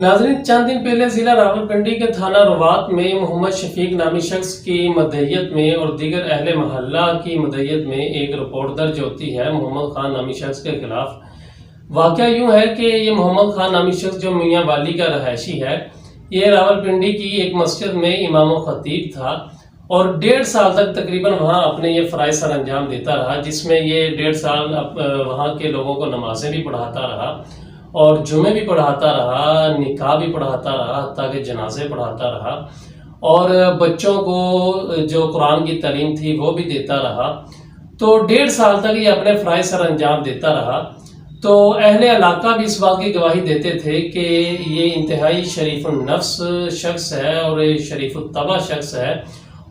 नाज़रीन, चंद दिन पहले जिला रावलपिंडी के थाना रवात में मोहम्मद शफीक नामी शख्स की मदहियत में और दीगर अहले महल्ला की मदहियत में एक रिपोर्ट दर्ज होती है मोहम्मद खान नामी शख्स के खिलाफ। वाक़या यूँ है कि ये मोहम्मद खान नामी शख्स जो मियाँ वाली का रहायशी है, ये रावलपिंडी की एक मस्जिद में इमाम व खतीब था और 1.5 साल तक तकरीबन वहाँ अपने ये फ़राइज़ सर अंजाम देता रहा, जिसमें ये 1.5 साल वहाँ के लोगों को नमाज़ें भी पढ़ाता रहा और जुमे भी पढ़ाता रहा, निकाह भी पढ़ाता रहा, हत्ता के जनाजे पढ़ाता रहा और बच्चों को जो कुरान की तालीम थी वो भी देता रहा। तो 1.5 साल तक ये अपने फ़राइज़ सर अंजाम देता रहा। तो अहले इलाका भी इस बात की गवाही देते थे कि ये इंतहाई शरीफुन नफ्स शख्स है और शरीफुत्तबा शख्स है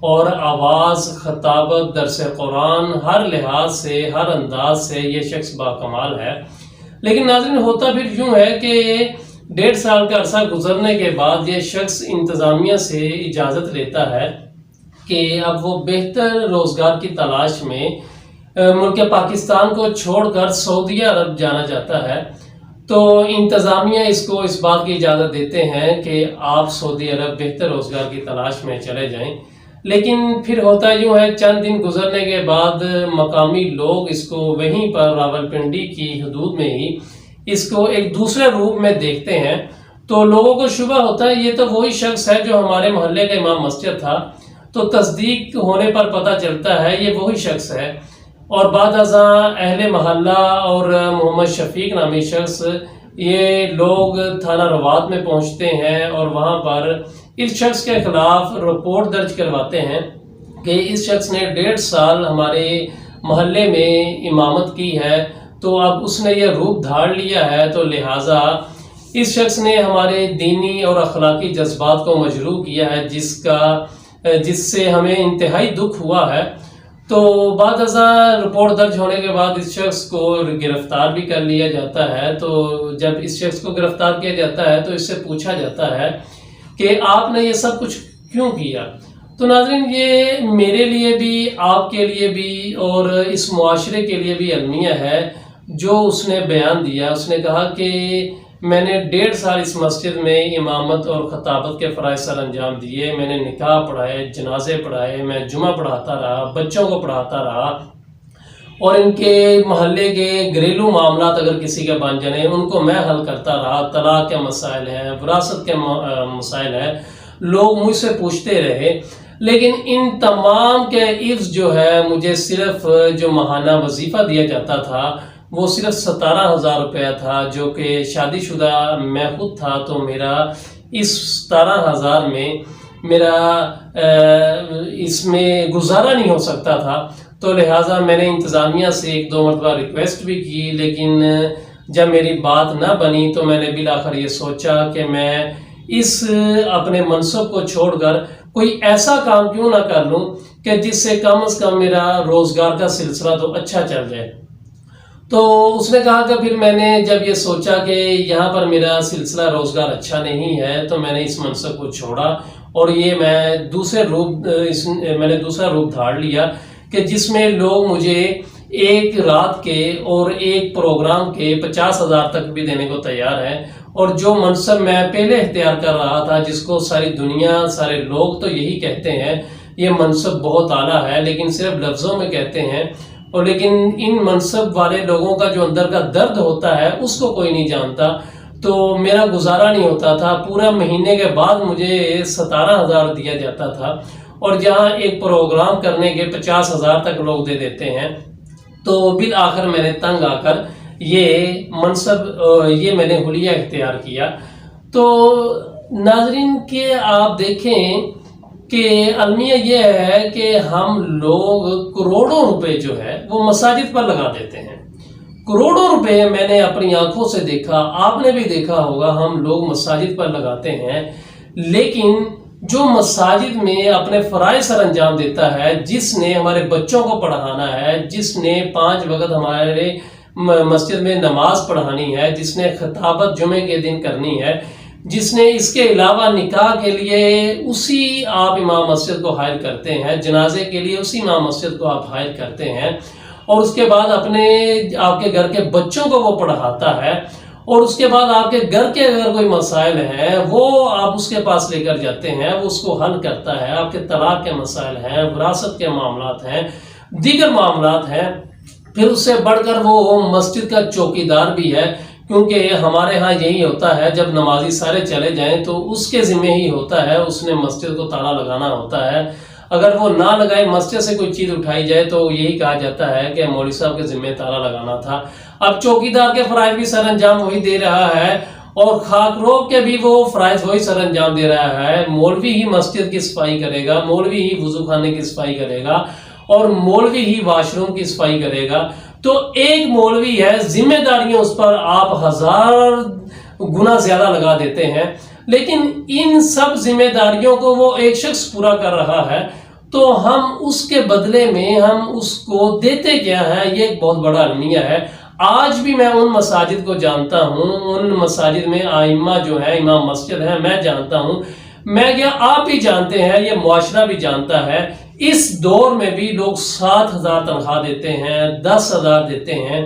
और आवाज़, खताबत, दरस कुरान हर लिहाज से, हर अंदाज से ये शख्स बाकमाल है। लेकिन नाज़रीन, होता फिर यूँ है कि 1.5 साल का अरसा गुजरने के बाद ये शख्स इंतज़ामिया से इजाज़त लेता है कि अब वो बेहतर रोज़गार की तलाश में मुल्क पाकिस्तान को छोड़कर सऊदी अरब जाना चाहता है। तो इंतज़ामिया इसको इस बात की इजाज़त देते हैं कि आप सऊदी अरब बेहतर रोज़गार की तलाश में चले जाएं। लेकिन फिर होता यूँ है, चंद दिन गुजरने के बाद मकामी लोग इसको वहीं पर रावलपिंडी की हदूद में ही इसको एक दूसरे रूप में देखते हैं। तो लोगों को शुबा होता है ये तो वही शख्स है जो हमारे मोहल्ले का इमाम मस्जिद था। तो तस्दीक होने पर पता चलता है ये वही शख्स है और बाद अज़ां अहले महल्ला और मोहम्मद शफीक नामी शख्स ये लोग थाना रवात में पहुंचते हैं और वहां पर इस शख्स के खिलाफ रिपोर्ट दर्ज करवाते हैं कि इस शख्स ने 1.5 साल हमारे मोहल्ले में इमामत की है, तो अब उसने ये रूप धार लिया है, तो लिहाजा इस शख्स ने हमारे दीनी और अखलाकी जज्बात को मजरूह किया है, जिससे हमें इंतहाई दुख हुआ है। तो बाद अज़ां रिपोर्ट दर्ज होने के बाद इस शख्स को गिरफ्तार भी कर लिया जाता है। तो जब इस शख्स को गिरफ्तार किया जाता है तो इससे पूछा जाता है कि आपने ये सब कुछ क्यों किया। तो नाज़रीन, ये मेरे लिए भी, आपके लिए भी और इस मुआशरे के लिए भी अलमिया है जो उसने बयान दिया। उसने कहा कि मैंने 1.5 साल इस मस्जिद में इमामत और खताबत के फ़राइज़ सर अंजाम दिए, मैंने निकाह पढ़ाए, जनाजे पढ़ाए, मैं जुमा पढ़ाता रहा, बच्चों को पढ़ाता रहा और इनके महल्ले के घरेलू मामलात अगर किसी के बन जाने उनको मैं हल करता रहा। तलाक के मसाइल हैं, विरासत के मसाइल हैं, लोग मुझसे पूछते रहे। लेकिन इन तमाम के इव्ज़ जो है मुझे सिर्फ जो माहाना वजीफ़ा दिया जाता था वो सिर्फ 17,000 रुपया था, जो कि शादीशुदा मैं खुद था। तो मेरा इस 17,000 में मेरा इसमें गुजारा नहीं हो सकता था। तो लिहाजा मैंने इंतज़ामिया से 1-2 मरतबा रिक्वेस्ट भी की, लेकिन जब मेरी बात ना बनी तो मैंने बिलाखिर ये सोचा कि मैं इस अपने मनसब को छोड़कर कोई ऐसा काम क्यों ना कर लूँ कि जिससे कम से कम मेरा रोज़गार का सिलसिला तो अच्छा चल जाए। तो उसने कहा कि फिर मैंने जब ये सोचा कि यहाँ पर मेरा सिलसिला रोज़गार अच्छा नहीं है तो मैंने इस मनसब को छोड़ा और ये मैंने दूसरा रूप धार लिया कि जिसमें लोग मुझे एक रात के और एक प्रोग्राम के 50,000 तक भी देने को तैयार हैं। और जो मनसब मैं पहले इख्तियार कर रहा था, जिसको सारी दुनिया, सारे लोग तो यही कहते हैं ये मनसब बहुत आला है, लेकिन सिर्फ लफ्ज़ों में कहते हैं, और लेकिन इन मनसब वाले लोगों का जो अंदर का दर्द होता है उसको कोई नहीं जानता। तो मेरा गुजारा नहीं होता था। पूरा महीने के बाद मुझे 17,000 दिया जाता था और जहाँ एक प्रोग्राम करने के 50,000 तक लोग दे देते हैं। तो बिल आखिर मैंने तंग आकर ये मनसब, ये मैंने हुलिया इख्तियार किया। तो नाजरीन के आप देखें कि अलमिया ये है कि हम लोग करोड़ों रुपए जो है वो मसाजिद पर लगा देते हैं। करोड़ों रुपए मैंने अपनी आंखों से देखा, आपने भी देखा होगा, हम लोग मसाजिद पर लगाते हैं। लेकिन जो मसाजिद में अपने फ़राइज़ सर अंजाम देता है, जिसने हमारे बच्चों को पढ़ाना है, जिसने 5 वक्त हमारे मस्जिद में नमाज पढ़ानी है, जिसने खताबत जुमे के दिन करनी है, जिसने इसके अलावा निकाह के लिए उसी आप इमाम मस्जिद को हायर करते हैं, जनाजे के लिए उसी इमाम मस्जिद को आप हायर करते हैं और उसके बाद अपने आपके घर के बच्चों को वो पढ़ाता है اور اس کے بعد آپ کے گھر کے اگر کوئی مسائل ہیں وہ آپ اس کے پاس لے کر جاتے ہیں، وہ اس کو حل کرتا ہے. آپ کے طلاق کے مسائل ہیں، وراثت کے معاملات ہیں، دیگر معاملات ہیں. پھر اس سے بڑھ کر وہ مسجد کا چوکیدار بھی ہے، کیونکہ ہمارے ہاں یہی ہوتا ہے جب نمازی سارے چلے جائیں تو اس کے ذمہ ہی ہوتا ہے، اس نے مسجد کو تالا لگانا ہوتا ہے. اگر وہ نہ لگائے، مسجد سے کوئی چیز اٹھائی جائے تو یہی کہا جاتا ہے کہ مولوی صاحب کے ذمہ تالا لگانا تھا. اب چوکیدار کے فرائض بھی سر انجام وہی دے رہا ہے، اور خاک روب کے بھی وہ فرائض وہی سر انجام دے رہا ہے. مولوی ہی مسجد کی صفائی کرے گا، مولوی ہی وضو خانے کی صفائی کرے گا، اور مولوی ہی واش روم کی صفائی کرے گا. تو ایک مولوی ہے، ذمہ داریاں اس پر آپ 1000 گنا زیادہ لگا دیتے ہیں، لیکن ان سب ذمہ داریوں کو وہ ایک شخص پورا کر رہا ہے، تو ہم اس کے بدلے میں ہم اس کو دیتے کیا ہے؟ یہ ایک بہت بڑا المیہ ہے. آج بھی میں ان مساجد کو جانتا ہوں، ان مساجد میں آئمہ جو ہے، امام مسجد ہے، میں جانتا ہوں، میں کیا آپ بھی جانتے ہیں، یہ معاشرہ بھی جانتا ہے. اس دور میں بھی لوگ 7000 تنخواہ دیتے ہیں، 10,000 دیتے ہیں،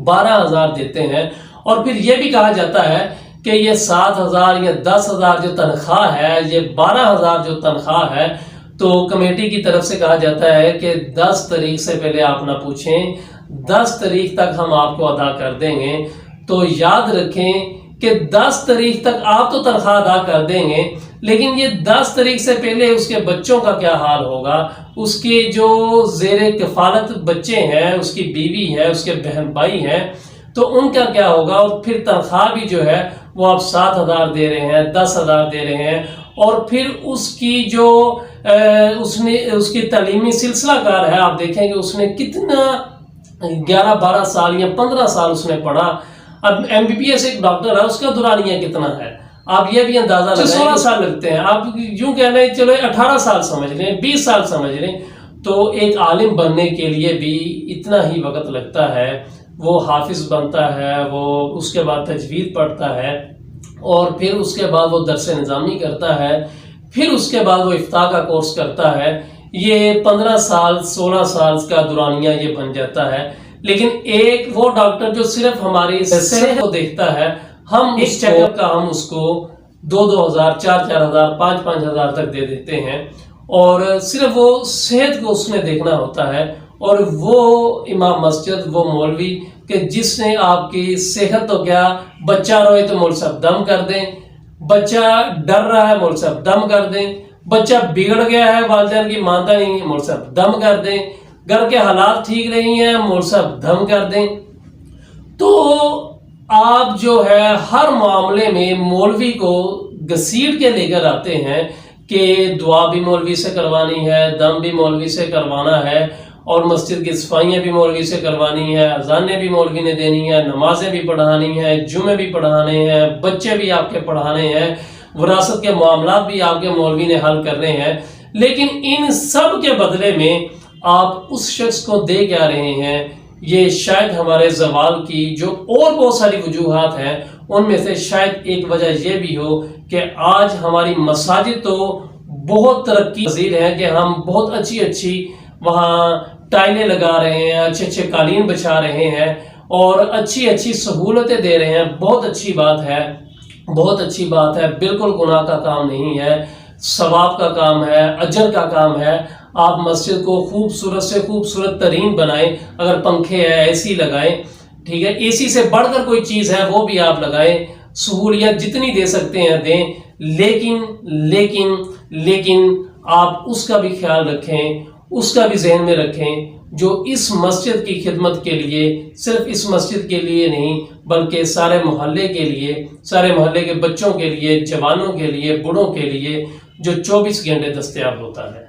12,000 دیتے ہیں، اور پھر یہ بھی کہا جاتا ہے کہ یہ 7,000 یا 10,000 جو تنخواہ ہے، یہ 12,000 جو تنخواہ ہے، تو کمیٹی کی طرف سے کہا جاتا ہے کہ 10 تاریخ سے پہلے آپ نہ پوچھیں، 10 تاریخ تک ہم آپ کو ادا کر دیں گے. تو یاد رکھیں کہ 10 تاریخ تک آپ تو تنخواہ ادا کر دیں گے، لیکن یہ 10 تاریخ سے پہلے اس کے بچوں کا کیا حال ہوگا؟ اس کے جو زیر کفالت بچے ہیں، اس کی بیوی ہے، اس کے بہن بھائی ہیں، تو ان کا کیا ہوگا؟ اور پھر تنخواہ بھی جو ہے وہ آپ 7,000 دے رہے ہیں، 10,000 دے رہے ہیں، اور پھر اس کی جو اس کی تعلیمی سلسلہ کار ہے، آپ دیکھیں کہ اس نے کتنا 11-12 سال یا 15 سال اس نے پڑھا. اب MBBS ایک ڈاکٹر ہے، اس کا دورانیہ کتنا ہے؟ آپ یہ بھی اندازہ لگائیں. 16 سال لگتے ہیں. آپ یوں کہہ لیں چلو 18 سال سمجھ لیں، 20 سال سمجھ لیں. تو ایک عالم بننے کے لیے بھی اتنا ہی وقت لگتا ہے. وہ حافظ بنتا ہے، وہ اس کے بعد تجوید پڑھتا ہے، اور پھر اس کے بعد وہ درس نظامی کرتا ہے، پھر اس کے بعد وہ افتاء کا کورس کرتا ہے. یہ 15 سال 16 سال کا دورانیہ یہ بن جاتا ہے. لیکن ایک وہ ڈاکٹر جو صرف ہماری صحت کو دیکھتا ہے، ہم اس چیک اپ کا ہم اس کو 2,000 4,000 5,000 تک دے دیتے ہیں، اور صرف وہ صحت کو اس نے دیکھنا ہوتا ہے. اور وہ امام مسجد، وہ مولوی کہ جس نے آپ کی صحت تو کیا، بچہ روئے تو مولوی صاحب دم کر دیں، بچہ ڈر رہا ہے مولوی صاحب دم کر دیں، بچہ بگڑ گیا ہے، والدین کی مانتا نہیں ہے، مولوی صاحب دم کر دیں، گھر کے حالات ٹھیک نہیں ہیں، مولوی صاحب دم کر دیں. تو آپ جو ہے ہر معاملے میں مولوی کو گھسیٹ کے لے کر آتے ہیں کہ دعا بھی مولوی سے کروانی ہے، دم بھی مولوی سے کروانا ہے، اور مسجد کی صفائیاں بھی مولوی سے کروانی ہے، اذانیں بھی مولوی نے دینی ہے، نمازیں بھی پڑھانی ہیں، جمعے بھی پڑھانے ہیں، بچے بھی آپ کے پڑھانے ہیں، وراثت کے معاملات بھی آپ کے مولوی نے حل کرنے ہیں. لیکن ان سب کے بدلے میں آپ اس شخص کو دے کیا رہے ہیں؟ یہ شاید ہمارے زوال کی جو اور بہت ساری وجوہات ہیں، ان میں سے شاید ایک وجہ یہ بھی ہو کہ آج ہماری مساجد تو بہت ترقی پذیر ہیں کہ ہم بہت اچھی وہاں ٹائلیں لگا رہے ہیں، اچھے قالین بچھا رہے ہیں، اور اچھی سہولتیں دے رہے ہیں. بہت اچھی بات ہے، بہت اچھی بات ہے، بالکل گناہ کا کام نہیں ہے، ثواب کا کام ہے، اجر کا کام ہے. آپ مسجد کو خوبصورت سے خوبصورت ترین بنائیں، اگر پنکھے ہے اے سی لگائیں، ٹھیک ہے، اے سی سے بڑھ کر کوئی چیز ہے وہ بھی آپ لگائیں، سہولیت جتنی دے سکتے ہیں دیں. لیکن آپ اس کا بھی خیال رکھیں، اس کا بھی ذہن میں رکھیں جو اس مسجد کی خدمت کے لیے، صرف اس مسجد کے لیے نہیں بلکہ سارے محلے کے لیے، سارے محلے کے بچوں کے لیے، جوانوں کے لیے، بوڑھوں کے لیے جو 24 گھنٹے دستیاب ہوتا ہے.